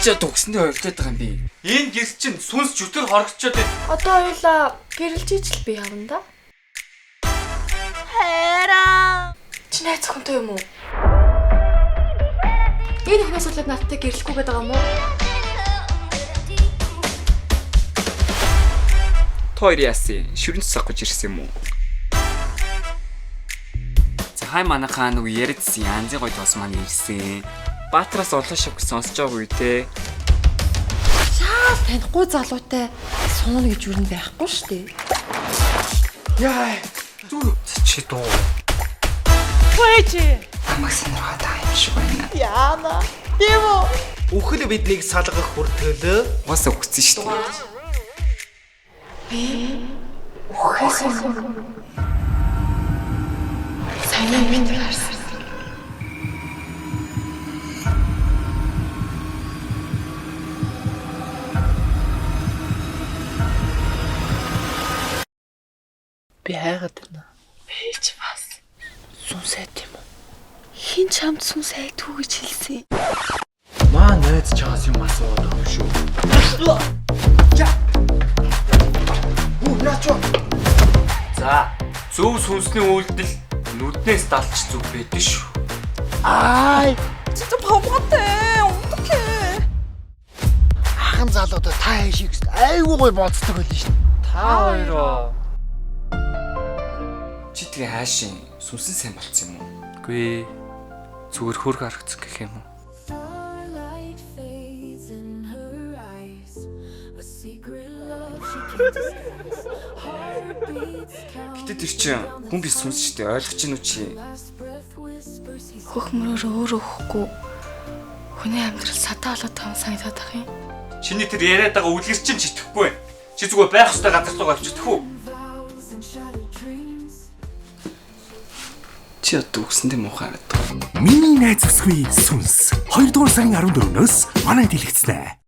ч дугсандээ ойлтоод байгаа юм би. Энэ гэрс чинь сүнс жүтэр хорогчоод байна. Одоо хоёулаа гэрэлжиж л би явна да. Хайраа. Чи найз зөвхөнтэй юм уу? Энэ ихнээс болоод надтай гэрлэхгүй гэдэг юм уу? Хоёр яасан? Шүрэн цэцгэж ирсэн юм уу? За хай манайхаа нэг яриадсэн янзын гоё тоос маань ирсэн. Баатараас олон шавх сонсож байгаа үе те. Шаал танихгүй залуутай сууна гэж юу байхгүй шүү дээ. Яа. Зүр чи дуу. Хөөе. Амаг сонирхоод байгаа юм шиг байна. Яана. Тийм үү? Үхэл биднийг салгах хүртгэлөө. Уус өгсөн шүү дээ. Сайн минь гарсан. Би хайгаад байна. Бич бас. Сүн сайд юм уу? Хин чамд сүн сайдгүй гэж хэлсэн. Маа найз чаас юм асууад байгаа шүү. За, зөв сүнсний үйлдэл нүднээс далж зүг байдаг шүү. Ай, Чи бомготой. Унтах. ахын залуудаа та шиг айгүй гой боддог байл шүү. Та хоёроо. Чи тэгээ хаашийн сүнсэн сайн болцсон юм уу? Үгүй зүгээр хөрг харагц гэх юм уу? Starlight fades in her eyes. A secret love she can't disguise. Heartbeats count. Гэтэ тэр чинь хүн биш сүнс шүү дээ. Ойлгож чинь үү чи? Last breath whispers he Хөх мөрөөр өөрөө өгөхгүй. Хүний амьдрал садаа болоод байгаа санагдаад ах юм. Чиний тэр яриад байгаа үлгэр чинь читгэхгүй байна. Чи зүгээр байх ёстой газар руу авчихдаг уу? vows and shattered dreams. Чи одоо үгсэндээ муухай хараад байгаа. Миний найз өсгүй сүнс 2 дугаар сарын 14-өөс манай дэлгэцнэ.